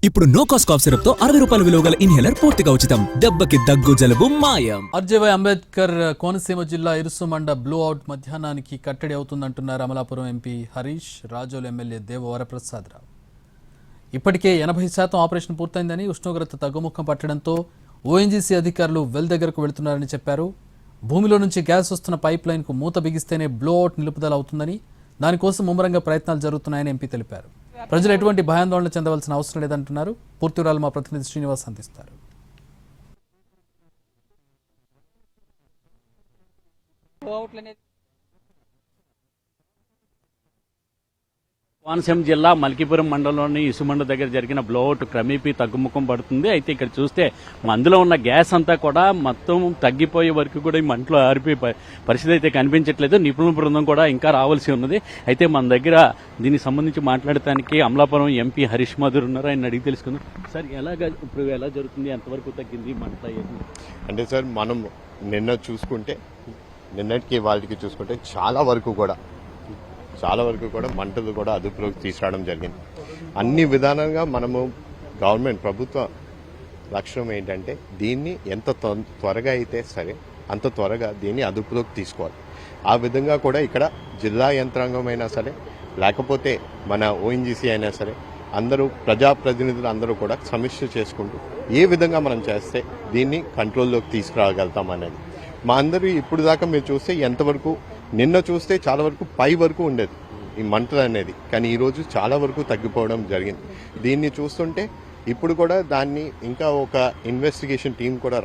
ఇప్పుడు no cost cough syrup తో 60 రూపాయల విలువ గల ఇన్హేలర్ పూర్తిగా ఉచితం. దెబ్బకి దగ్గు జలుబు మాయం. ఆర్జేవై అంబేద్కర్ కోనసీమ జిల్లా ఇరుసుమండ బ్లూ అవుట్ మధ్యాహ్నానికి కట్టడి అవుతుందంటున్నారు అమలాపురం ఎంపీ హరీష్, రాజోలు ఎమ్మెల్యే దేవ వరప్రసాదరావు. ఇప్పటికే 80% ఆపరేషన్ పూర్తయిందని, ఉష్ణోగ్రత తగ్గుముఖం పట్టడంతో ఓఎన్జీసీ అధికారులు వెల్ దగ్గరకు వెళుతున్నారని చెప్పారు. భూమిలో నుంచి గ్యాస్ వస్తున్న పైప్ లైన్కు మూత బిగిస్తేనే బ్లో అవుట్ నిలుపుదల అవుతుందని, దానికోసం ముమ్మరంగా ప్రయత్నాలు జరుగుతున్నాయని ఎంపీ తెలిపారు. ప్రజలు ఎటువంటి భయాందోళన చెందవలసిన అవసరం లేదంటున్నారు. పూర్తి వివరాలు మా ప్రతినిధి శ్రీనివాస్ అందిస్తారు. కోనసీమ జిల్లా మల్కీపురం మండలంలోని ఇసుమండ దగ్గర జరిగిన బ్లోఅవుట్ క్రమేపీ తగ్గుముఖం పడుతుంది. అయితే ఇక్కడ చూస్తే అందులో ఉన్న గ్యాస్ అంతా కూడా మొత్తం తగ్గిపోయే వరకు కూడా ఈ మంటలో ఆరిపోయే పరిస్థితి అయితే కనిపించట్లేదు. నిపుణుల బృందం కూడా ఇంకా రావాల్సి ఉన్నది. అయితే మన దగ్గర దీనికి సంబంధించి మాట్లాడటానికి అమలాపురం ఎంపీ హరీష్ మాధుర్ ఉన్నారు. ఆయన అడిగి తెలుసుకుందాం. సార్, ఇప్పుడు ఎలా జరుగుతుంది, ఎంతవరకు తగ్గింది మంట? అంటే సార్, మనం నిన్నటికి వాళ్ళకి చూసుకుంటే చాలా వరకు కూడా మంటలు కూడా అదుపులోకి తీసుకురావడం జరిగింది. అన్ని విధానంగా మనము గవర్నమెంట్ ప్రభుత్వ లక్ష్యం ఏంటంటే దీన్ని ఎంత త్వరగా అయితే సరే అంత త్వరగా దీన్ని అదుపులోకి తీసుకోవాలి. ఆ విధంగా కూడా ఇక్కడ జిల్లా యంత్రాంగం అయినా సరే, లేకపోతే మన ఓఎన్జీసీ అయినా సరే, అందరూ ప్రజాప్రతినిధులు అందరూ కూడా సమీక్ష చేసుకుంటూ ఏ విధంగా మనం చేస్తే దీన్ని కంట్రోల్లోకి తీసుకురాగలుగుతాం అనేది. మా అందరూ ఇప్పుడు దాకా మీరు చూస్తే ఎంతవరకు, నిన్న చూస్తే చాలా వరకు పై వరకు ఉండేది ఈ మంటలు అనేది, కానీ ఈరోజు చాలా వరకు తగ్గిపోవడం జరిగింది. దీన్ని చూస్తుంటే ఇప్పుడు కూడా దాన్ని ఇంకా ఒక ఇన్వెస్టిగేషన్ టీం కూడా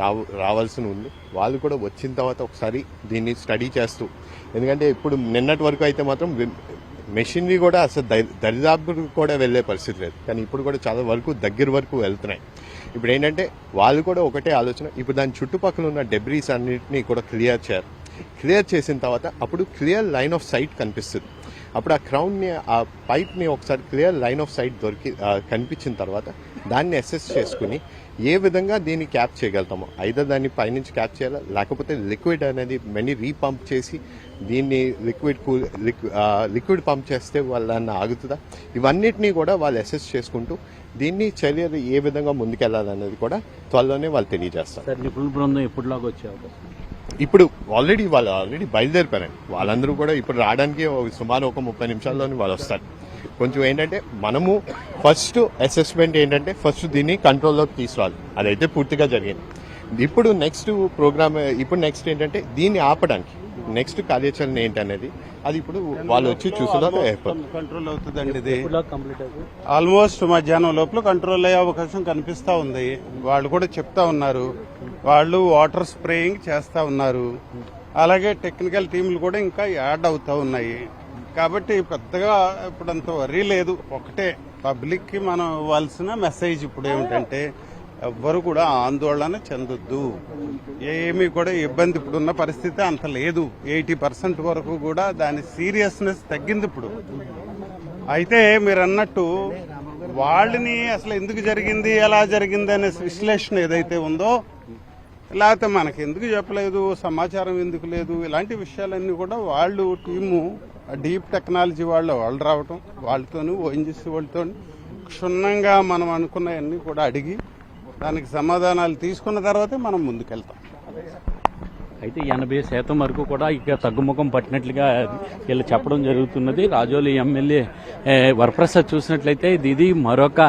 రావాల్సి ఉంది. వాళ్ళు కూడా వచ్చిన తర్వాత ఒకసారి దీన్ని స్టడీ చేస్తూ, ఎందుకంటే ఇప్పుడు నిన్నటి వరకు అయితే మాత్రం మెషినరీ కూడా అసలు దరిదాపుకు కూడా వెళ్లే పరిస్థితి లేదు, కానీ ఇప్పుడు కూడా చాలా వరకు దగ్గర వరకు వెళ్తున్నాయి. ఇప్పుడు ఏంటంటే వాళ్ళు కూడా ఒకటే ఆలోచన, ఇప్పుడు దాని చుట్టుపక్కల ఉన్న డెబ్రీస్ అన్నింటినీ కూడా క్లియర్ చేసిన తర్వాత అప్పుడు క్లియర్ లైన్ ఆఫ్ సైట్ కనిపిస్తుంది. అప్పుడు ఆ క్రౌన్ని, ఆ పైప్ని ఒకసారి క్లియర్ లైన్ ఆఫ్ సైట్ కనిపించిన తర్వాత దాన్ని అసెస్ చేసుకుని ఏ విధంగా దీన్ని క్యాప్ చేయగలుగుతామో, ఐదర్ దాన్ని పైనుంచి క్యాప్ చేయాలా, లేకపోతే లిక్విడ్ అనేది మళ్ళీ రీపంప్ చేసి దీన్ని లిక్విడ్ పంప్ చేస్తే వాళ్ళని ఆగుతుందా, ఇవన్నిటినీ కూడా వాళ్ళు అసెస్ చేసుకుంటూ దీన్ని చర్యలు ఏ విధంగా ముందుకెళ్లాలనేది కూడా త్వరలోనే వాళ్ళు తెలియజేస్తారు. నిపుణుల బృందం ఎప్పుడులాగా వచ్చే అవకాశం? ఇప్పుడు వాళ్ళు ఆల్రెడీ బయలుదేరిపోయారండి. వాళ్ళందరూ కూడా ఇప్పుడు రావడానికి సుమారు ఒక 30 నిమిషాల్లోనే వాళ్ళు వస్తారు. కొంచెం ఏంటంటే మనము ఫస్ట్ అసెస్మెంట్ ఏంటంటే ఫస్ట్ దీన్ని కంట్రోల్లోకి తీసుకురావాలి. అదైతే పూర్తిగా జరిగింది. ఇప్పుడు నెక్స్ట్ ఏంటంటే దీన్ని ఆపడానికి నెక్స్ట్ కార్యాచరణ ఏంటనేది అది ఇప్పుడు వాళ్ళు వచ్చి చూసేదాకా కంట్రోల్ అవుతుందండి. ఇది ఆల్మోస్ట్ మధ్యాహ్నం లోపల కంట్రోల్ అయ్యే అవకాశం కనిపిస్తా ఉంది. వాళ్ళు కూడా చెప్తా ఉన్నారు, వాళ్ళు వాటర్ స్ప్రేయింగ్ చేస్తా ఉన్నారు. అలాగే టెక్నికల్ టీంలు కూడా ఇంకా యాడ్ అవుతా ఉన్నాయి. కాబట్టి పెద్దగా ఇప్పుడు అంత వరీ లేదు. ఒకటే పబ్లిక్ కి మనం ఇవ్వాల్సిన మెసేజ్ ఇప్పుడు ఏమిటంటే ఎవ్వరు కూడా ఆందోళన చెందొద్దు. ఏమీ కూడా ఇబ్బంది ఇప్పుడున్న పరిస్థితి అంత లేదు. 80% వరకు కూడా దాని సీరియస్నెస్ తగ్గింది ఇప్పుడు. అయితే మీరు అన్నట్టు వాళ్ళని అసలు ఎందుకు జరిగింది, ఎలా జరిగింది అనే విశ్లేషణ ఏదైతే ఉందో, లేకపోతే మనకి ఎందుకు చెప్పలేదు, సమాచారం ఎందుకు లేదు, ఇలాంటి విషయాలన్నీ కూడా వాళ్ళు టీము డీప్ టెక్నాలజీ వాళ్ళు రావటం, వాళ్ళతోనూ ఓఎన్జీసీ వాళ్ళతో క్షుణ్ణంగా మనం అనుకున్నవన్నీ కూడా అడిగి దానికి సమాధానాలు తీసుకున్న తర్వాతే మనం ముందుకెళ్తాం. అయితే 80% వరకు కూడా ఇక తగ్గుముఖం పట్టినట్లుగా వీళ్ళు చెప్పడం జరుగుతున్నది. రాజోలి ఎమ్మెల్యే వరప్రసాద్ చూసినట్లయితే ఇది మరొక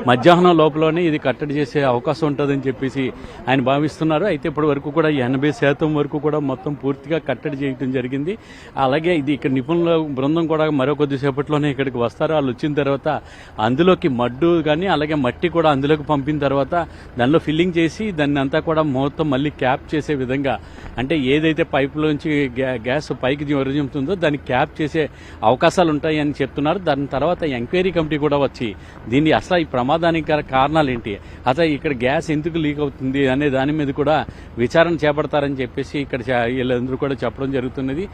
మధ్యాహ్నం లోపలనే ఇది కట్టడి చేసే అవకాశం ఉంటుందని చెప్పేసి ఆయన భావిస్తున్నారు. అయితే ఇప్పటి వరకు కూడా 80% వరకు కూడా మొత్తం పూర్తిగా కట్టడి చేయడం జరిగింది. అలాగే ఇది ఇక్కడ నిపుణుల బృందం కూడా మరో కొద్దిసేపట్లోనే ఇక్కడికి వస్తారు. వాళ్ళు వచ్చిన తర్వాత అందులోకి మడ్డు కానీ అలాగే మట్టి కూడా అందులోకి పంపిన తర్వాత దానిలో ఫిల్లింగ్ చేసి దాన్ని అంతా కూడా మొత్తం మళ్ళీ క్యాప్ చేసే విధంగా, అంటే ఏదైతే పైపులోంచి గ్యాస్ పైకి విరజిమ్ముతుందో దాన్ని క్యాప్ చేసే అవకాశాలు ఉంటాయని చెప్తున్నారు. దాని తర్వాత ఎంక్వైరీ కమిటీ కూడా వచ్చి దీన్ని అసలు ఈ ప్రమాదానికి కారణాలు ఏంటి, అసలు ఇక్కడ గ్యాస్ ఎందుకు లీక్ అవుతుంది అనే దాని మీద కూడా విచారణ చేపడతారని చెప్పేసి ఇక్కడ వీళ్ళందరూ కూడా చెప్పడం జరుగుతున్నది.